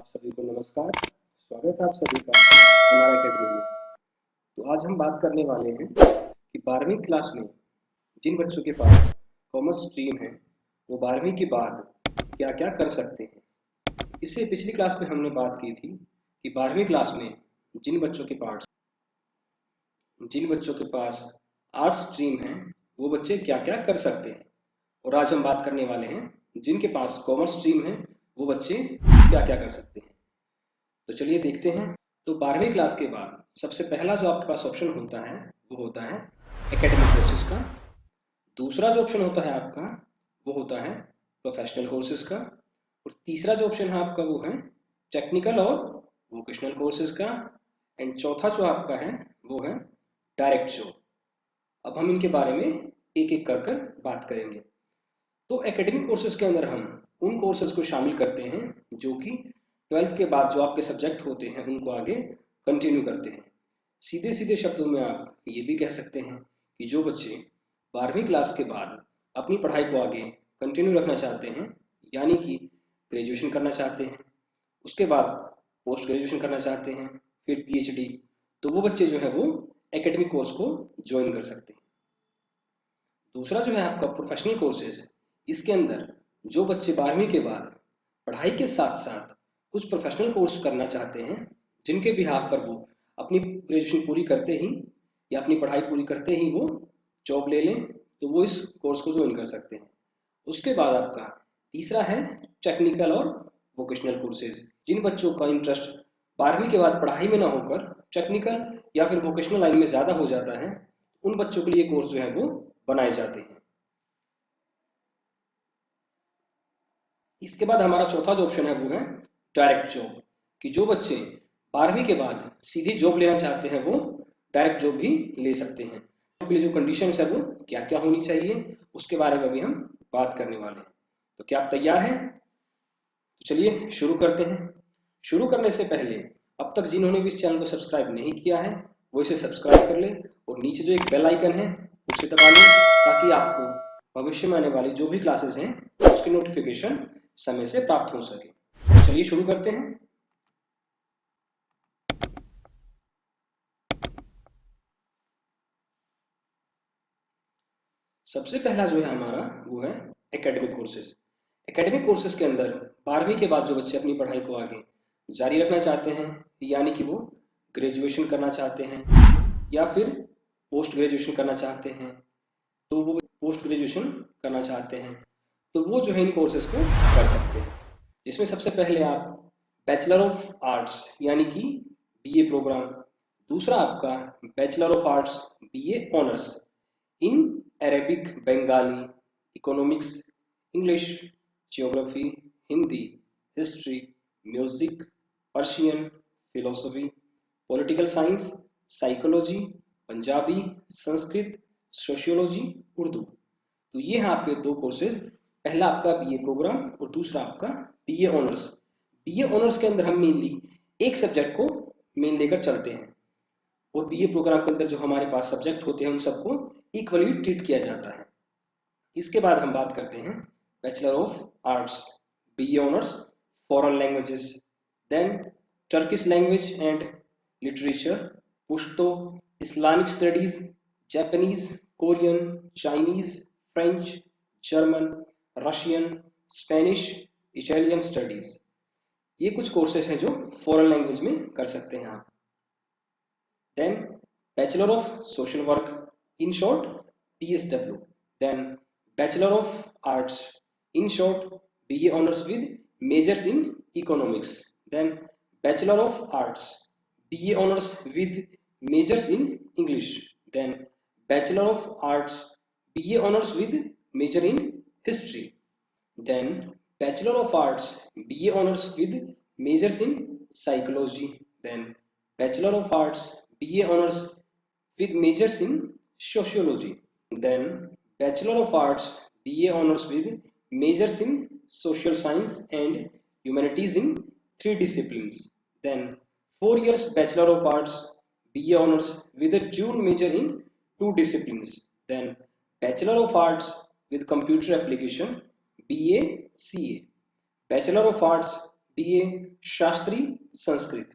सभी को नमस्कार। स्वागत है आप सभी का हमारे अकेडमी में। तो आज हम बात करने वाले हैं कि 12वीं क्लास में जिन बच्चों के पास कॉमर्स स्ट्रीम है वो 12वीं के बाद क्या क्या कर सकते हैं। इससे पिछली क्लास में हमने बात की थी कि 12वीं क्लास में जिन बच्चों के पास आर्ट्स स्ट्रीम है वो बच्चे क्या क्या कर सकते हैं। और आज हम बात करने वाले हैं जिनके पास कॉमर्स स्ट्रीम है वो बच्चे क्या क्या कर सकते हैं। तो चलिए देखते हैं। तो 12वीं क्लास के बाद सबसे पहला जो आपके पास ऑप्शन होता है वो होता है एकेडमिक कोर्सेज का। दूसरा जो ऑप्शन होता है आपका वो होता है प्रोफेशनल कोर्सेज का। और तीसरा जो ऑप्शन है आपका वो है टेक्निकल और वोकेशनल कोर्सेज का। एंड चौथा जो आपका है वो है डायरेक्ट जॉब। अब हम इनके बारे में एक एक कर बात करेंगे। तो एकेडमिक कोर्सेज के अंदर हम उन कोर्सेज को शामिल करते हैं जो कि 12th के बाद जो आपके सब्जेक्ट होते हैं उनको आगे कंटिन्यू करते हैं। सीधे सीधे शब्दों में आप ये भी कह सकते हैं कि जो बच्चे 12वीं क्लास के बाद अपनी पढ़ाई को आगे कंटिन्यू रखना चाहते हैं, यानी कि ग्रेजुएशन करना चाहते हैं, उसके बाद पोस्ट ग्रेजुएशन करना चाहते हैं, फिर पीएचडी, तो वो बच्चे जो है वो एकेडमिक कोर्स को ज्वाइन कर सकते हैं। दूसरा जो है आपका प्रोफेशनल कोर्सेज, इसके अंदर जो बच्चे 12वीं के बाद पढ़ाई के साथ साथ कुछ प्रोफेशनल कोर्स करना चाहते हैं, जिनके बिहाफ पर वो अपनी ग्रेजुएशन पूरी करते ही या अपनी पढ़ाई पूरी करते ही वो जॉब ले लें, तो वो इस कोर्स को ज्वाइन कर सकते हैं। उसके बाद आपका तीसरा है टेक्निकल और वोकेशनल कोर्सेज। जिन बच्चों का इंटरेस्ट 12वीं के बाद पढ़ाई में ना होकर टेक्निकल या फिर वोकेशनल लाइन में ज़्यादा हो जाता है, उन बच्चों के लिए कोर्स जो है वो बनाए जाते हैं। इसके बाद हमारा चौथा जो ऑप्शन है वो है डायरेक्ट जॉब, कि जो बच्चे 12वीं के बाद सीधी जॉब लेना चाहते हैं वो डायरेक्ट जॉब भी ले सकते हैं। उसके लिए जो कंडीशंस है वो क्या क्या होनी चाहिए उसके बारे में भी हम बात करने वाले हैं। तो क्या आप तैयार हैं? तो चलिए शुरू करते हैं। शुरू करने से पहले अब तक जिन्होंने भी इस चैनल को सब्सक्राइब नहीं किया है वो इसे सब्सक्राइब कर ले और नीचे जो एक बेल आइकन है उसे दबा लें, ताकि आपको भविष्य में आने वाली जो भी क्लासेस हैं उसकी नोटिफिकेशन समय से प्राप्त हो सके। तो चलिए शुरू करते हैं। सबसे पहला जो है हमारा वो है एकेडमिक कोर्सेज। एकेडमिक कोर्सेज के अंदर 12वीं के बाद जो बच्चे अपनी पढ़ाई को आगे जारी रखना चाहते हैं, यानी कि वो ग्रेजुएशन करना चाहते हैं या फिर पोस्ट ग्रेजुएशन करना चाहते हैं, तो वो पोस्ट ग्रेजुएशन करना चाहते हैं तो वो जो है इन कोर्सेज को कर सकते हैं। जिसमें सबसे पहले आप बैचलर ऑफ आर्ट्स यानी कि बीए प्रोग्राम, दूसरा आपका bachelor of arts BA honours in Arabic, Bengali, economics, English, geography, Hindi, history, music, Persian, philosophy, political science, psychology, Punjabi, Sanskrit, sociology, Urdu. तो ये हैं आपके दो कोर्सेज। पहला आपका बीए प्रोग्राम और दूसरा आपका बीए ऑनर्स। बीए ऑनर्स के अंदर हम मेनली एक सब्जेक्ट को मेन लेकर चलते हैं और बीए प्रोग्राम के अंदर जो हमारे पास सब्जेक्ट होते हैं उन सबको इक्वली ट्रीट किया जाता है। इसके बाद हम बात करते हैं bachelor of arts BA honours foreign languages, then Turkish language and literature, Pashto, Islamic studies, Japanese, Korean, Chinese, French, German, Russian, Spanish, Italian studies. ये कुछ कोर्सेज हैं जो फॉरेन लैंग्वेज में कर सकते हैं आप। Then Bachelor of Social Work, in short BSW. Then Bachelor of Arts, in short BA Honors with majors in Economics. Then Bachelor of Arts, BA Honors with majors in English. Then Bachelor of Arts, BA Honors with major in History. Then Bachelor of Arts, BA Honors with majors in Psychology. Then Bachelor of Arts, BA Honors with majors in Sociology. Then Bachelor of Arts, BA Honors with majors in Social Science and Humanities in 3 disciplines. Then 4 years Bachelor of Arts, BA Honors with a dual major in 2 disciplines. Then Bachelor of Arts with Computer Application, BA CA. Bachelor of Arts, BA Shastri Sanskrit.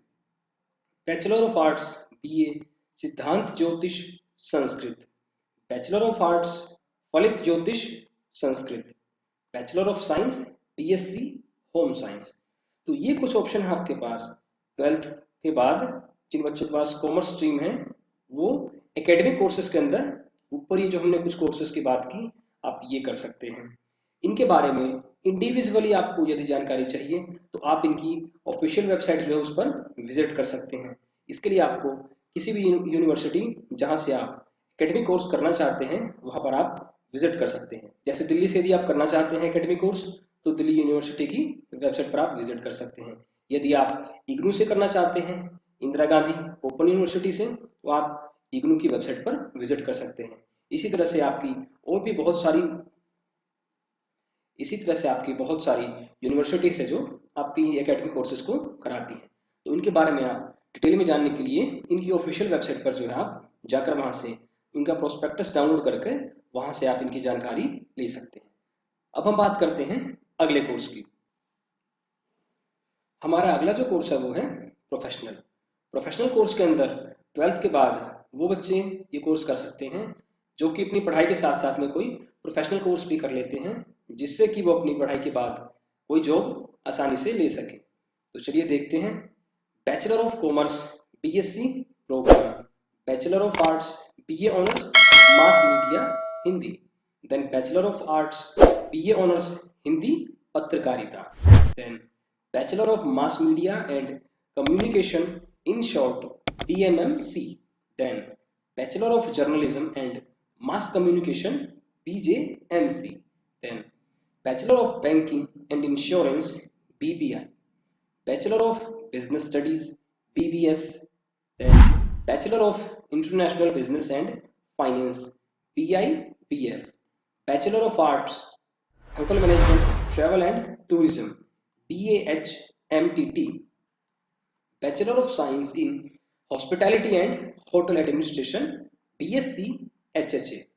Bachelor of arts BA सिद्धांत ज्योतिष Sanskrit. Bachelor of arts फलित ज्योतिष Sanskrit. Bachelor of science BSc home science. तो ये कुछ option है आपके पास 12th के बाद। जिन बच्चों के पास कॉमर्स स्ट्रीम है वो एकेडमिक कोर्सेज के अंदर ऊपर ये जो हमने कुछ कोर्सेज की बात की आप ये कर सकते हैं। इनके बारे में इंडिविजुअली आपको यदि जानकारी चाहिए तो आप इनकी ऑफिशियल वेबसाइट जो है उस पर विजिट कर सकते हैं। इसके लिए आपको किसी भी यूनिवर्सिटी जहां से आप एकेडमिक कोर्स करना चाहते हैं वहां पर आप विजिट कर सकते हैं। जैसे दिल्ली से यदि आप करना चाहते हैं एकेडमिक कोर्स तो दिल्ली यूनिवर्सिटी की वेबसाइट पर आप विजिट कर सकते हैं। यदि आप इग्नू से करना चाहते हैं इंदिरा गांधी ओपन यूनिवर्सिटी से तो आप इग्नू की वेबसाइट पर विजिट कर सकते हैं। इसी तरह से आपकी बहुत सारी यूनिवर्सिटीज है जो आपकी एकेडमिक कोर्सेज को कराती हैं। तो इनके बारे में आप डिटेल में जानने के लिए इनकी ऑफिशियल वेबसाइट पर जो है आप जाकर वहां से इनका प्रोस्पेक्टस डाउनलोड करके वहां से आप इनकी जानकारी ले सकते हैं। अब हम बात करते हैं अगले कोर्स की। हमारा अगला जो कोर्स है वो है प्रोफेशनल कोर्स के अंदर 12th के बाद वो बच्चे ये कोर्स कर सकते हैं जो कि अपनी पढ़ाई के साथ साथ में कोई प्रोफेशनल कोर्स भी कर लेते हैं जिससे कि वो अपनी पढ़ाई के बाद कोई जॉब आसानी से ले सके। तो चलिए देखते हैं। Bachelor of commerce BSc programme. Bachelor of arts BA honours mass media Hindi. Then bachelor of arts BA honours Hindi पत्रकारिता। Then Bachelor of Mass Media and Communication, in short BMMC. Then Bachelor of Journalism and Mass Communication, BJMC. Then Bachelor of Banking and Insurance, BBI. Bachelor of Business Studies, BBS. Then Bachelor of International Business and Finance, BIBF. Bachelor of Arts, Hotel Management, Travel and Tourism, BAHMTT. Bachelor of Science in Hospitality and Hotel Administration, BSc HHA.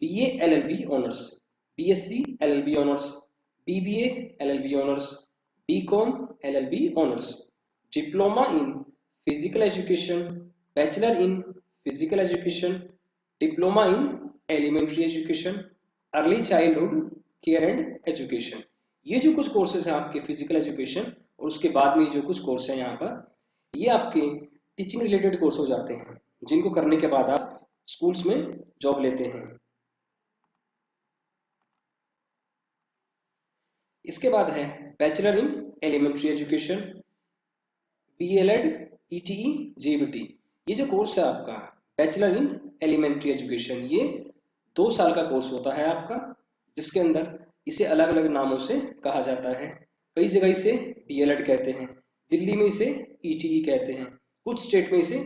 BA LLB Honors, BSc LLB Honors, BBA LLB Honors, BCom LLB Honors. Diploma in Physical Education, Bachelor in Physical Education, Diploma in Elementary Education, Early Childhood Care and Education. ये जो कुछ courses हैं आपके physical education और उसके बाद में जो कुछ कोर्स हैं यहाँ पर ये आपके टीचिंग रिलेटेड कोर्स हो जाते हैं जिनको करने के बाद आप स्कूल्स में जॉब लेते हैं। इसके बाद है bachelor in elementary education BLED ETE JBT। ये जो कोर्स है आपका बैचलर इन एलिमेंट्री एजुकेशन ये 2 साल का कोर्स होता है आपका जिसके अंदर इसे अलग अलग नामों से कहा जाता है। कई जगह इसे DLED कहते हैं, दिल्ली में इसे ETE कहते हैं, कुछ स्टेट में इसे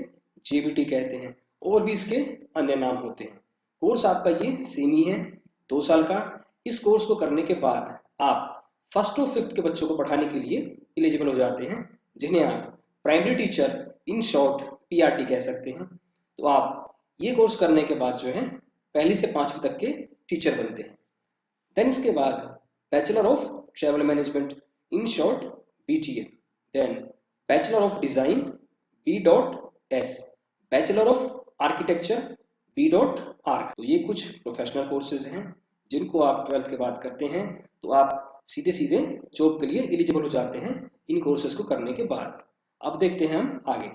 JBT कहते हैं और भी इसके अन्य नाम होते हैं। कोर्स आपका ये सेम ही है 2 साल का। इस कोर्स को करने के बाद आप 1st to 5th के बच्चों को पढ़ाने के लिए एलिजिबल हो जाते हैं जिन्हें आप primary teacher in short PRT कह सकते हैं। तो आप ये कोर्स करने के बाद जो है 1ली से 5वीं तक के टीचर बनते हैं। देन इसके बाद bachelor of travel management in short BTA। Then bachelor of design B.S। Bachelor of architecture B.Arch। तो ये कुछ प्रोफेशनल कोर्सेज हैं जिनको आप 12th के बाद करते हैं तो आप सीधे सीधे जॉब के लिए एलिजिबल हो जाते हैं इन कोर्सेज को करने के बाद। अब देखते हैं हम आगे।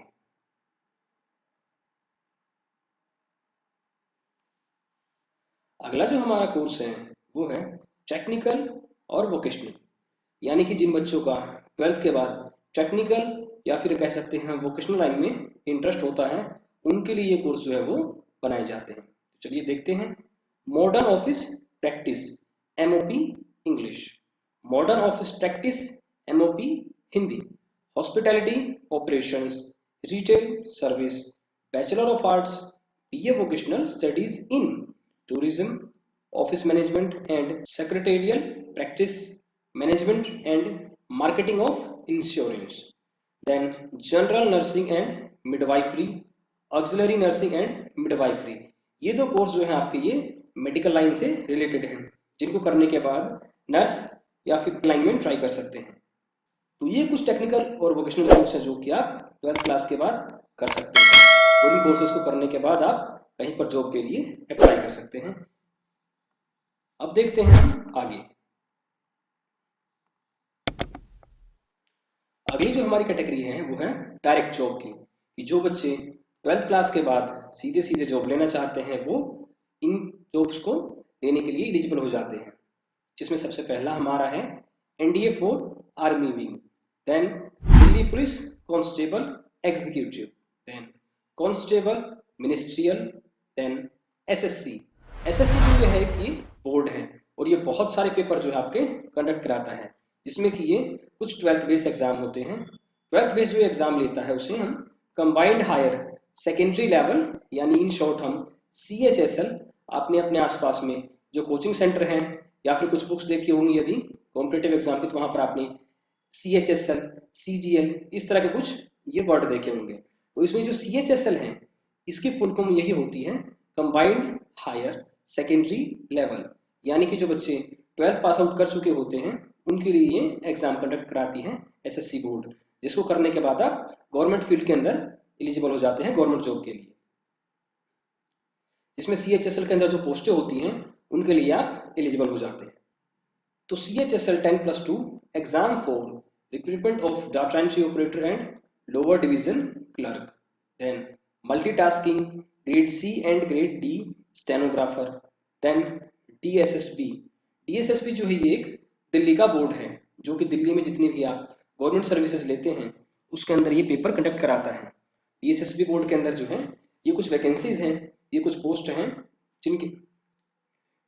अगला जो हमारा कोर्स है वो है टेक्निकल और वोकेशनल। यानी कि जिन बच्चों का 12th के बाद टेक्निकल या फिर कह सकते हैं वोकेशनल लाइन में इंटरेस्ट होता है उनके लिए ये कोर्स जो है वो बनाए जाते हैं। तो चलिए देखते हैं। Modern office practice MOP English. Modern office practice MOP Hindi. Hospitality operations retail service. Bachelor of arts BA vocational studies in tourism office management and secretarial practice management and marketing of insurance. Then general nursing and midwifery auxiliary nursing and midwifery. ये 2 course जो है आपके ये medical line से related हैं जिनको करने के बाद नर्स या फिर लाइन में ट्राई कर सकते हैं। तो ये कुछ टेक्निकल और वोकेशनल कोर्स हैं जो कि आप 12th क्लास के बाद कर सकते हैं, और इन कोर्सेज को करने के बाद आप कहीं पर जॉब के लिए अप्लाई कर सकते हैं। अब देखते हैं हम आगे। अगली जो हमारी कैटेगरी है वो है डायरेक्ट जॉब की, कि जो बच्चे 12th क्लास के बाद सीधे सीधे जॉब लेना चाहते हैं वो इन जॉब्स को लेने के लिए एलिजिबल हो जाते हैं, जिसमें सबसे पहला हमारा है NDA 4 army wing, then Delhi police constable executive, then constable ministerial, then SSC. SSC जो ये है कि बोर्ड है और ये बहुत सारे पेपर जो है आपके कंडक्ट कराता है, जिसमें कि ये कुछ 12th बेस एग्जाम होते हैं। 12th बेस जो एग्जाम लेता है उसे हम कंबाइंड हायर सेकेंडरी लेवल यानी इन शॉर्ट हम CHSL, आपने अपने आसपास में जो कोचिंग सेंटर हैं या फिर कुछ बुक्स देखी होंगी यदि कॉम्पिटेटिव एग्जाम की, तो वहां पर आपने CHSL, CGL इस तरह के कुछ ये वर्ड देखे होंगे। तो इसमें जो CHSL है इसकी फुल फॉर्म यही होती है कंबाइंड हायर सेकेंडरी लेवल, यानी कि जो बच्चे 12th पास आउट कर चुके होते हैं उनके लिए ये एग्जाम कंडक्ट कराती है SSC बोर्ड, जिसको करने के बाद आप गवर्नमेंट फील्ड के अंदर एलिजिबल हो जाते हैं गवर्नमेंट जॉब के लिए। जिसमें CHSL के अंदर जो पोस्टें होती हैं उनके लिए आप एलिजिबल हो जाते हैं। तो CHSL 10+2 exam for recruitment of data entry operator and lower division clerk, then multitasking grade C and grade D stenographer, then DSSB। DSSB जो है ये एक दिल्ली का बोर्ड है जो कि दिल्ली में जितनी भी आप गवर्नमेंट सर्विसेज लेते हैं उसके अंदर ये पेपर कंडक्ट कराता है। DSSB बोर्ड के अंदर जो है ये कुछ वैकेंसीज हैं, ये कुछ पोस्ट हैं जिनके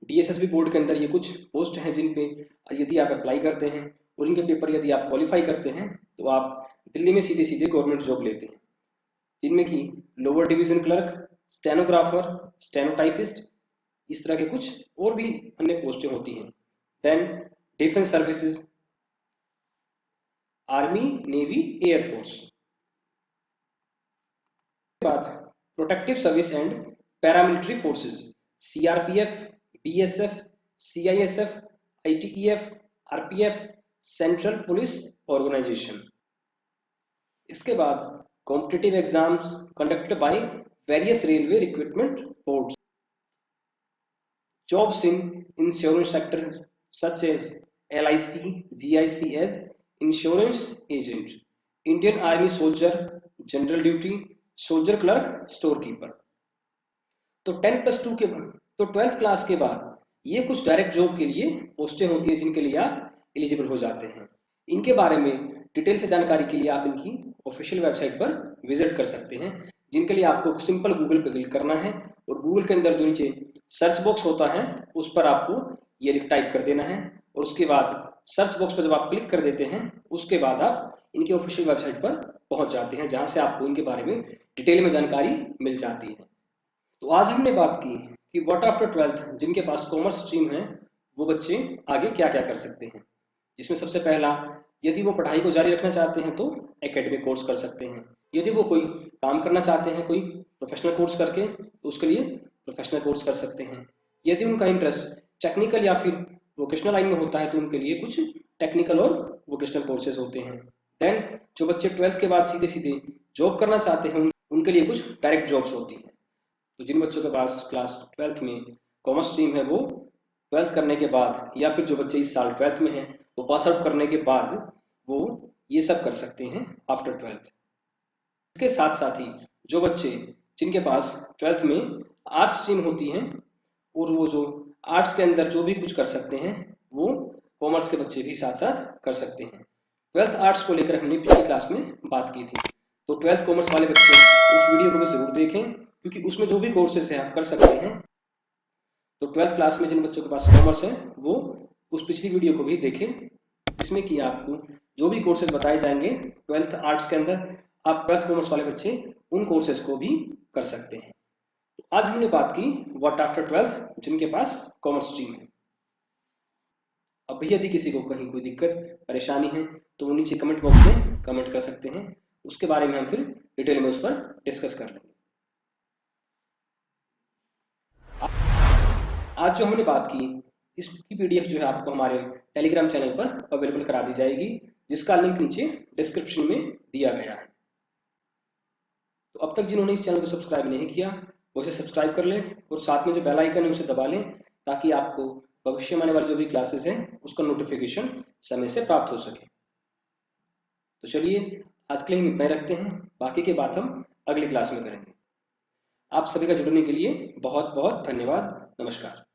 DSSB बोर्ड के अंदर ये कुछ पोस्ट हैं जिन पे यदि आप अप्लाई करते हैं और इनके पेपर यदि आप क्वालिफाई करते हैं तो आप दिल्ली में सीधे सीधे गवर्नमेंट जॉब लेते हैं, जिनमें कि lower division clerk, stenographer, stenotypist, इस तरह के कुछ और भी अन्य पोस्टें होती हैं। Then defence services, army, navy, air force. बाद protective service and paramilitary forces, CRPF, BSF, CISF, ITEF, RPF, central police organisation. इसके बाद competitive exams conducted by various railway recruitment boards, jobs in insurance sector such as LIC, GIC as insurance agent, Indian Army soldier, general duty, soldier clerk, storekeeper। तो 10+2 के बाद तो 12th class के बाद ये कुछ डायरेक्ट जॉब के लिए पोस्टें होती है जिनके लिए आप एलिजिबल हो जाते हैं। इनके बारे में डिटेल से जानकारी के लिए आप इनकी ऑफिशियल वेबसाइट पर विजिट कर सकते हैं, जिनके लिए आपको सिंपल गूगल पे क्लिक करना है और गूगल के अंदर जो नीचे सर्च बॉक्स होता है उस पर आपको ये टाइप कर देना है, और उसके बाद सर्च बॉक्स पर जब आप क्लिक कर देते हैं उसके बाद आप इनके ऑफिशियल वेबसाइट पर पहुंच जाते हैं, जहां से आपको इनके बारे में डिटेल में जानकारी मिल जाती है। तो आज हमने बात की कि व्हाट आफ्टर 12th जिनके पास कॉमर्स स्ट्रीम है वो बच्चे आगे क्या क्या कर सकते हैं, जिसमें सबसे पहला यदि वो पढ़ाई को जारी रखना चाहते हैं तो एकेडमिक कोर्स कर सकते हैं, यदि वो कोई काम करना चाहते हैं कोई प्रोफेशनल कोर्स करके तो उसके लिए प्रोफेशनल कोर्स कर सकते हैं, यदि उनका इंटरेस्ट टेक्निकल या फिर वोकेशनल लाइन में होता है तो उनके लिए कुछ टेक्निकल और वोकेशनल कोर्सेज होते हैं। देन जो बच्चे 12th के बाद सीधे सीधे जॉब करना चाहते हैं उनके लिए कुछ डायरेक्ट जॉब्स होती हैं। तो जिन बच्चों के पास क्लास 12th में कॉमर्स स्ट्रीम है वो 12th करने के बाद या फिर जो बच्चे इस साल 12th में हैं वो पास आउट करने के बाद वो ये सब कर सकते हैं आफ्टर 12th। इसके साथ साथ ही जो बच्चे जिनके पास 12th में आर्ट्स स्ट्रीम होती है और वो जो आर्ट्स के अंदर जो भी कुछ कर सकते हैं वो कॉमर्स के बच्चे भी साथ साथ कर सकते हैं। 12th आर्ट्स को लेकर हमने पिछली क्लास में बात की थी, तो 12th कॉमर्स वाले बच्चे उस वीडियो को भी जरूर देखें क्योंकि उसमें जो भी कोर्सेज हैं आप कर सकते हैं। तो 12th क्लास में जिन बच्चों के पास कॉमर्स है वो उस पिछली वीडियो को भी देखें, जिसमें कि आपको जो भी कोर्सेज बताए जाएंगे 12th आर्ट्स के अंदर आप 12th कॉमर्स वाले बच्चे उन कोर्सेज को भी कर सकते हैं। तो आज हमने बात की व्हाट आफ्टर 12th जिनके पास कॉमर्स स्ट्रीम है। अब भी यदि किसी को कहीं कोई दिक्कत परेशानी है तो वो नीचे कमेंट बॉक्स में कमेंट कर सकते हैं, उसके बारे में हम फिर डिटेल में उस पर डिस्कस कर लेंगे। आज जो हमने बात की इसकी PDF जो है आपको हमारे टेलीग्राम चैनल पर अवेलेबल करा दी जाएगी, जिसका लिंक नीचे डिस्क्रिप्शन में दिया गया है। तो अब तक जिन्होंने इस चैनल को सब्सक्राइब नहीं किया वो इसे सब्सक्राइब कर ले और साथ में जो बेल आइकन है उसे दबा लें, ताकि आपको भविष्य में आने वाली जो भी क्लासेस हैं उसका नोटिफिकेशन समय से प्राप्त हो सके। तो चलिए आज के लिए हम इतना ही रखते हैं, बाकी की बात हम अगली क्लास में करेंगे। आप सभी का जुड़ने के लिए बहुत बहुत धन्यवाद। नमस्कार।